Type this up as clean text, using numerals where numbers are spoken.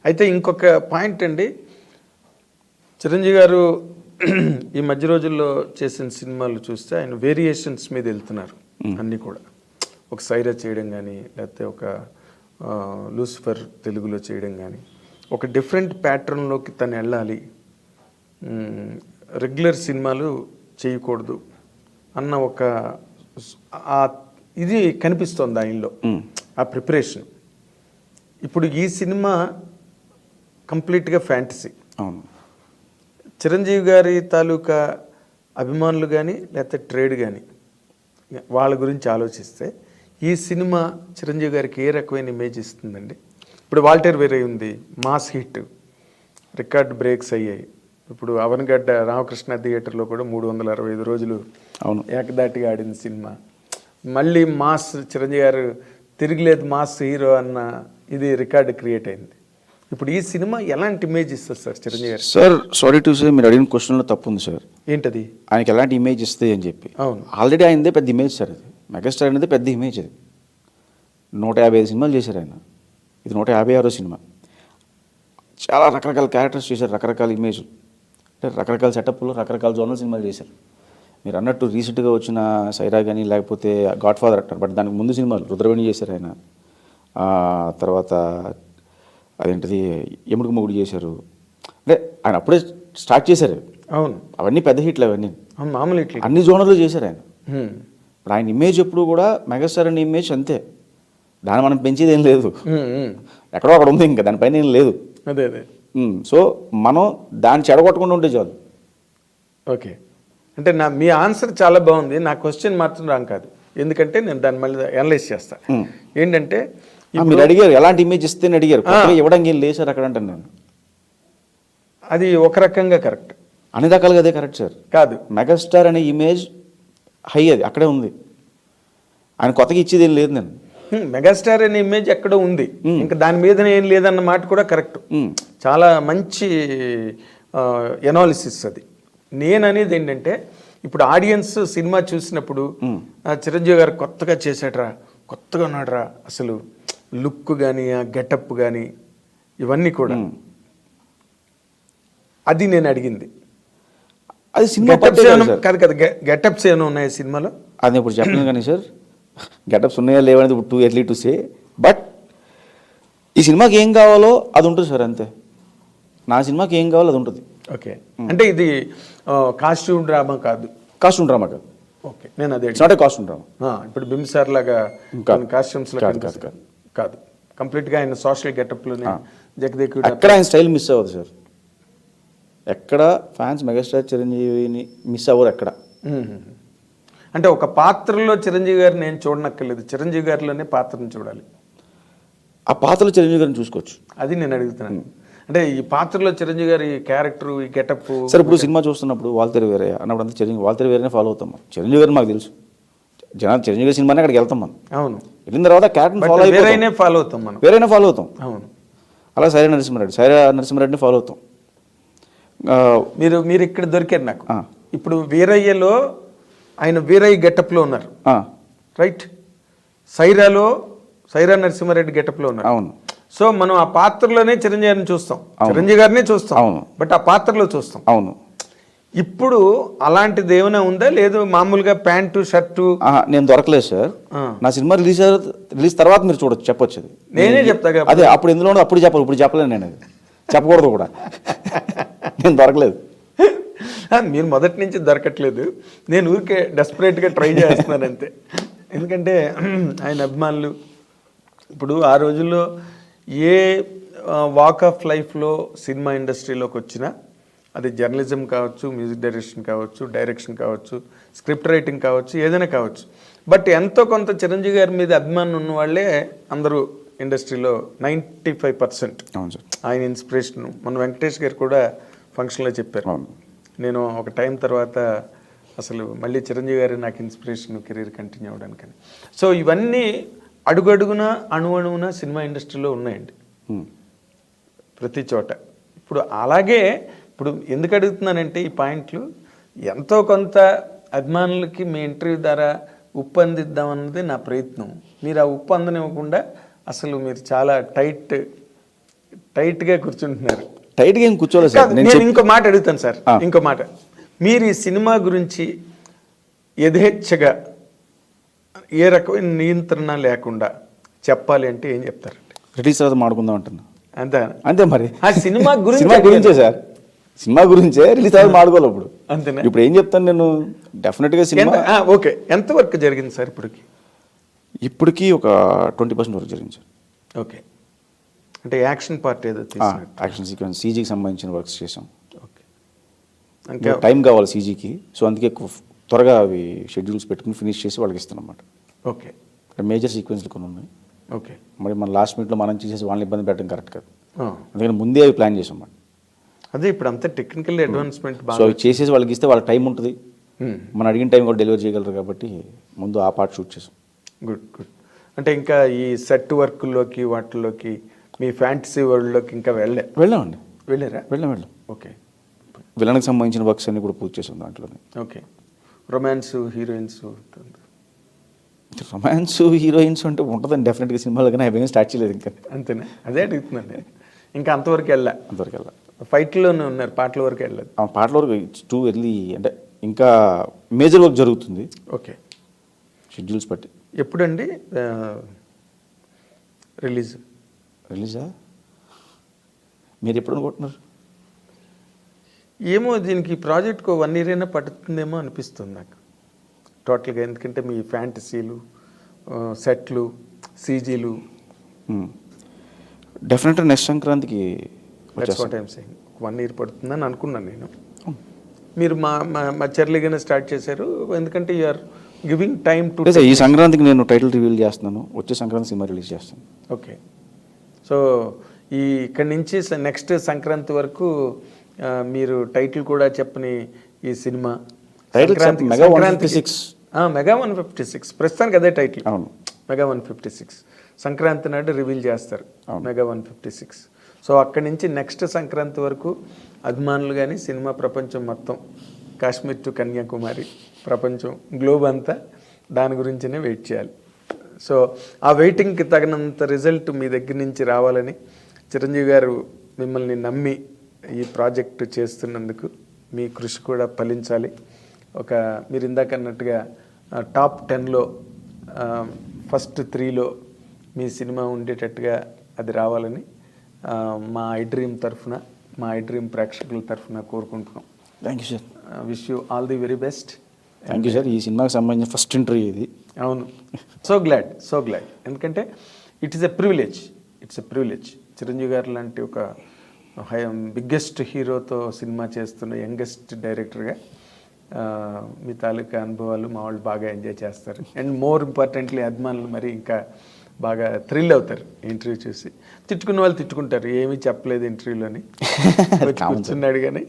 అయితే ఇంకొక పాయింట్ అండి, చిరంజీవి గారు ఈ మధ్య రోజుల్లో చేసిన సినిమాలు చూస్తే ఆయన వేరియేషన్స్ మీద వెళ్తున్నారు అన్నీ కూడా. ఒక సైరా చేయడం కానీ, లేకపోతే ఒక లూసిఫర్ తెలుగులో చేయడం కానీ, ఒక డిఫరెంట్ ప్యాటర్న్లోకి తను వెళ్ళాలి, రెగ్యులర్ సినిమాలు చేయకూడదు అన్న ఒక ఇది కనిపిస్తోంది ఆయనలో, ఆ ప్రిపరేషన్. ఇప్పుడు ఈ సినిమా కంప్లీట్గా ఫ్యాంటసీ. అవును. చిరంజీవి గారి తాలూకా అభిమానులు కానీ లేకపోతే ట్రేడ్ కానీ వాళ్ళ గురించి ఆలోచిస్తే ఈ సినిమా చిరంజీవి గారికి ఏ రకమైన ఇమేజ్ ఇస్తుందండి? ఇప్పుడు వాల్టర్ వేరే ఉంది, మాస్ హిట్, రికార్డ్ బ్రేక్స్ అయ్యాయి. ఇప్పుడు అవనగడ్డ రామకృష్ణ థియేటర్లో కూడా 365 రోజులు అవును ఏకదాటిగా ఆడిన సినిమా. మళ్ళీ మాస్ చిరంజీవి గారు తిరిగిలేదు మాస్ హీరో అన్న ఇది రికార్డు క్రియేట్ అయింది. ఇప్పుడు ఈ సినిమా ఎలాంటి ఇమేజ్ ఇస్తుంది సార్ చిరంజీవి గారు? సార్ సారీ టు సే, మీరు అడిగిన క్వశ్చన్లో తప్పు ఉంది సార్. ఏంటది? ఆయనకి ఎలాంటి ఇమేజ్ ఇస్తుంది అని చెప్పి. అవును, ఆల్రెడీ ఆయనదే పెద్ద ఇమేజ్ సార్. అది మెగాస్టార్ అనేది పెద్ద ఇమేజ్. అది 155 సినిమాలు చేశారు ఆయన. ఇది 156వ సినిమా. చాలా రకరకాల క్యారెక్టర్స్ చేశారు, రకరకాల ఇమేజ్, అంటే రకరకాల సెటప్లో రకరకాల జోనల్ సినిమాలు చేశారు. మీరు అన్నట్టు రీసెంట్గా వచ్చిన సైరా కానీ, లేకపోతే గాడ్ ఫాదర్ అంటారు, బట్ దానికి ముందు సినిమాలు రుద్రవేణి చేశారు ఆయన. తర్వాత అదేంటిది ఎముడికి మొగుడు చేశారు. అంటే ఆయన అప్పుడే స్టార్ట్ చేశారు. అవును, అవన్నీ పెద్ద హిట్లు, అవన్నీ మామూలు హిట్లు, అన్ని జోనర్లు చేశారు ఆయన. ఇప్పుడు ఆయన ఇమేజ్ ఎప్పుడు కూడా మెగాస్టార్ అనే ఇమేజ్ అంతే, దాన్ని మనం పెంచేది ఏం లేదు. ఎక్కడో అక్కడ ఉంది, ఇంకా దానిపైన ఏం లేదు. అదే అదే. సో మనం దాన్ని చెడగొట్టకుండా ఉంటే చాలు. ఓకే, అంటే మీ ఆన్సర్ చాలా బాగుంది. నా క్వశ్చన్ మాత్రం రాంగ్ కాదు, ఎందుకంటే నేను దాన్ని మళ్ళీ అనలైజ్ చేస్తాను. ఏంటంటే మీరు అడిగారు ఎలాంటి ఇమేజ్ ఇస్తే అడిగారు, ఇవ్వడానికి ఏం లేదు సార్ అక్కడ అంటాను నేను. అది ఒక రకంగా కరెక్ట్, అన్ని రకాలుగా అదే కరెక్ట్ సార్. కాదు, మెగాస్టార్ అనే ఇమేజ్ హై, అది అక్కడే ఉంది. ఆయన కొత్తగా ఇచ్చేది ఏం లేదు. నేను మెగాస్టార్ అనే ఇమేజ్ ఎక్కడో ఉంది, ఇంకా దాని మీద ఏం లేదన్న మాట కూడా కరెక్ట్. చాలా మంచి ఎనాలిసిస్ అది. నేను అనేది ఏంటంటే, ఇప్పుడు ఆడియన్స్ సినిమా చూసినప్పుడు చిరంజీవి గారు కొత్తగా చేశాడరా, కొత్తగా ఉన్నాడరా, అసలు లుక్ కానీ ఆ గెటప్ కానీ ఇవన్నీ కూడా, అది నేను అడిగింది. అది సినిమా కాదు కదా, గెటప్స్ ఏమైనా ఉన్నాయి సినిమాలో? అది ఇప్పుడు చెప్పలేదు కానీ సార్, గెటప్స్ ఉన్నాయా లేవనేది ఇప్పుడు too early to say. But ఈ సినిమాకి ఏం కావాలో అది ఉంటుంది సార్, అంతే. నా సినిమాకి ఏం కావాలో అది ఉంటుంది. ఓకే, అంటే ఇది కాస్ట్యూమ్ డ్రామా కాదు? కాస్ట్యూమ్ డ్రామా కాదు. ఓకే, నేను అదే నాట్ కాస్ట్యూమ్ డ్రామా. ఇప్పుడు బింబిసార్ లాగా కాస్ట్యూమ్స్ కాదు, కంప్లీట్గా ఆయన సోషల్ గెటప్లోనే జగదేకుడు. ఎక్కడ ఆయన స్టైల్ మిస్ అవ్వదు సార్, ఎక్కడ ఫ్యాన్స్ మెగాస్టార్ చిరంజీవిని మిస్ అవ్వరు ఎక్కడ. అంటే ఒక పాత్రలో చిరంజీవి గారిని నేను చూడనక్కర్లేదు, చిరంజీవి గారిలోనే పాత్రను చూడాలి. ఆ పాత్రలో చిరంజీవి గారిని చూసుకోవచ్చు, అది నేను అడుగుతున్నాను. అంటే ఈ పాత్రలో చిరంజీవి గారి క్యారెక్టర్, ఈ గెటప్. సార్ ఇప్పుడు సినిమా చూస్తున్నప్పుడు వాల్తేరు వేరే అన్నప్పుడు అంతా చిరంజీవి వాల్తేరు వేరేనే ఫాలో అవుతాం. చిరంజీవి గారిని మాకు తెలుసు, జనాలు చిరంజీవి గారి సినిమానే అక్కడికి వెళ్తాం మనం. అవును, వెళ్ళిన తర్వాత క్యారెక్టర్ ఫాలో వేరేనే ఫాలో అవుతాం మనం, వేరేనే ఫాలో అవుతాం. అవును, అలా సైరా నరసింహారెడ్డిని ఫాలో అవుతాం. మీరు ఇక్కడ దొరికారు నాకు. ఇప్పుడు వీరయ్యలో ఆయన వీరయ్య గెటప్లో ఉన్నారు, రైట్? సైరా నరసింహారెడ్డి గెటప్లో ఉన్నారు. అవును. సో మనం ఆ పాత్రలోనే చిరంజీవి గారిని చూస్తాం, చిరంజీవి గారినే చూస్తాం. అవును, బట్ ఆ పాత్రలో చూస్తాం. అవును. ఇప్పుడు అలాంటిది ఏమైనా ఉందా? లేదు మామూలుగా ప్యాంటు షర్టు? నేను దొరకలేదు సార్. నా సినిమా రిలీజ్ తర్వాత మీరు చూడొచ్చు, చెప్పొచ్చు. అది నేనే చెప్తా కదా. అదే అప్పుడు ఎందులో అప్పుడు చెప్పాలి, ఇప్పుడు చెప్పలేను నేను, అది చెప్పకూడదు కూడా. నేను దొరకలేదు. మీరు మొదటి నుంచి దొరకట్లేదు, నేను ఊరికే డెస్పరేట్గా ట్రై చేస్తున్నాను అంతే. ఎందుకంటే ఆయన అభిమానులు ఇప్పుడు ఆ రోజుల్లో ఏ వాక్ ఆఫ్ లైఫ్లో సినిమా ఇండస్ట్రీలోకి వచ్చినా, అది జర్నలిజం కావచ్చు, మ్యూజిక్ డైరెక్షన్ కావచ్చు, స్క్రిప్ట్ రైటింగ్ కావచ్చు, ఏదైనా కావచ్చు, బట్ ఎంతో కొంత చిరంజీవి గారి మీద అభిమానం ఉన్న వాళ్ళే అందరూ ఇండస్ట్రీలో 95%. అవును సార్, ఆయన ఇన్స్పిరేషన్. మన వెంకటేష్ గారు కూడా ఫంక్షన్లో చెప్పారు, నేను ఒక టైం తర్వాత అసలు మళ్ళీ చిరంజీవి గారి నాకు ఇన్స్పిరేషన్ కెరీర్ కంటిన్యూ అవ్వడానికని. సో ఇవన్నీ అడుగడుగున అణువణువున సినిమా ఇండస్ట్రీలో ఉన్నాయండి, ప్రతి చోట. ఇప్పుడు అలాగే ఇప్పుడు ఎందుకు అడుగుతున్నానంటే ఈ పాయింట్లు, ఎంతో కొంత అభిమానులకి మీ ఇంటర్వ్యూ ద్వారా ఉప్పు అందిద్దామన్నది నా ప్రయత్నం. మీరు ఆ ఉప్పు అందనివ్వకుండా అసలు మీరు చాలా టైట్ టైట్గా కూర్చుంటున్నారు. టైట్గా ఏం కూర్చోలేదు సార్. కాదు, నేను ఇంకో మాట అడుగుతాను సార్, ఇంకో మాట. మీరు ఈ సినిమా గురించి యథేచ్ఛగా ఏ రకమైన నియంత్రణ లేకుండా చెప్పాలి అంటే ఏం చెప్తారండి? రిలీజ్ తర్వాత మాడుకుందాం అంటున్నా. అంతే అంతే మరి. ఆ సినిమా గురించి సినిమా గురించే సార్, సినిమా గురించే రిలీజ్ తర్వాత మాడుకోవాలి. ఇప్పుడు అంతేనా? ఇప్పుడు ఏం చెప్తాను నేను, డెఫినెట్గా సినిమా ఓకే. ఎంత వర్క్ జరిగింది సార్ ఇప్పటికీ ఒక 20% వరకు జరిగింది సార్. ఓకే, అంటే యాక్షన్ పార్ట్ ఏదో తీసినట్టు. యాక్షన్ సీక్వెన్స్, సీజీకి సంబంధించిన వర్క్స్ చేసాం. ఓకే, ఇంకా టైం కావాలి సీజీకి, సో అందుకే త్వరగా అవి షెడ్యూల్స్ పెట్టుకుని ఫినిష్ చేసి వాళ్ళకి ఇస్తాను అన్నమాట. ఓకే, మేజర్ సీక్వెన్స్లు కొన్ని ఉన్నాయి. ఓకే, మరి మన లాస్ట్ మినిట్లో మనం చేసేసి వాళ్ళని ఇబ్బంది పెట్టడం కరెక్ట్ కాదు. అందుకని ముందే అవి ప్లాన్ చేసాం అన్నమాట. అదే ఇప్పుడు అంతా టెక్నికల్ అడ్వాన్స్మెంట్ సో అవి చేసేసి వాళ్ళకి ఇస్తే వాళ్ళకి టైం ఉంటుంది, మనం అడిగిన టైం కూడా డెలివరీ చేయగలరు కాబట్టి ముందు ఆ పార్ట్ షూట్ చేసాం. Good good. అంటే ఇంకా ఈ సెట్ వర్క్లోకి వాటిలోకి మీ ఫ్యాంటసీ వరల్డ్లోకి ఇంకా వెళ్ళామండి. వెళ్ళారా? వెళ్ళాం. ఓకే, విలన్కి సంబంధించిన వర్క్స్ అన్ని కూడా పూర్తి చేసాం దాంట్లోనే. Okay. Romance heroines romance heroines అంటే ఉంటుందండి డెఫినెట్గా సినిమాలో, కానీ అవేం స్టార్ట్ చేయలేదు ఇంకా. అంతేనా? అదే అడుగుతున్నాను నేను. ఇంకా అంతవరకు అంతవరకు వెళ్ళా. ఫైట్లోనే ఉన్నారు, పాటల వరకు వెళ్ళదు. ఆ పాటల వరకు టూ ఎర్లీ, అంటే ఇంకా మేజర్ వర్క్ జరుగుతుంది. ఓకే, షెడ్యూల్స్ బట్టి. ఎప్పుడండి రిలీజా మీరు ఎప్పుడు అనుకుంటున్నారు? ఏమో, దీనికి ప్రాజెక్ట్కి 1 year అయినా పడుతుందేమో అనిపిస్తుంది నాకు టోటల్గా. ఎందుకంటే మీ ఫ్యాంటసీలు, సెట్లు, సీజీలు. డెఫినెట్గా నెక్స్ట్ సంక్రాంతికి 1 year పడుతుందని అనుకున్నాను నేను. మీరు మా చెర్లీగానే స్టార్ట్ చేశారు, ఎందుకంటే యూఆర్ గివింగ్ టైమ్ టు. ఈ సంక్రాంతికి నేను టైటిల్ రివీల్ చేస్తున్నాను, వచ్చే సంక్రాంతి సినిమా రిలీజ్ చేస్తాను. ఓకే, సో ఇక్కడి నుంచి నెక్స్ట్ సంక్రాంతి వరకు మీరు టైటిల్ కూడా చెప్పని ఈ సినిమా మెగా 156. మెగా 156 ప్రస్తుతానికి అదే టైటిల్. అవును, మెగా 156 సంక్రాంతి నాడు రివీల్ చేస్తారు మెగా 156. సో అక్కడి నుంచి నెక్స్ట్ సంక్రాంతి వరకు అభిమానులు కానీ సినిమా ప్రపంచం మొత్తం, కాశ్మీర్ టు కన్యాకుమారి ప్రపంచం, గ్లోబ్ అంతా దాని గురించినే వెయిట్ చేయాలి. సో ఆ వెయిటింగ్కి తగినంత రిజల్ట్ మీ దగ్గర నుంచి రావాలని చిరంజీవి గారు మిమ్మల్ని నమ్మి ఈ ప్రాజెక్టు చేస్తున్నందుకు మీ కృషి కూడా ఫలించాలి. మీరు ఇందాక అన్నట్టుగా టాప్ 10లో ఫస్ట్ 3లో మీ సినిమా ఉండేటట్టుగా అది రావాలని మా ఐడ్రీమ్ తరఫున, మా ఐడ్రీమ్ ప్రేక్షకుల తరఫున కోరుకుంటున్నాం. Thank you sir. Wish you all the very best. Thank you sir. ఈ సినిమాకి సంబంధించిన ఫస్ట్ ఇంటర్వ్యూ ఇది. అవును, సో గ్లాడ్. ఎందుకంటే it is a privilege. Chiranjeevi గారు లాంటి ఒక బిగ్గెస్ట్ హీరోతో సినిమా చేస్తున్న యంగెస్ట్ డైరెక్టర్గా మీ తాలూకా అనుభవాలు మా వాళ్ళు బాగా ఎంజాయ్ చేస్తారు. అండ్ మోర్ ఇంపార్టెంట్లీ అభిమానులు మరి ఇంకా బాగా థ్రిల్ అవుతారు ఇంటర్వ్యూ చూసి. తిట్టుకున్న వాళ్ళు తిట్టుకుంటారు, ఏమీ చెప్పలేదు ఇంటర్వ్యూలోని, కూర్చున్నాడు కానీ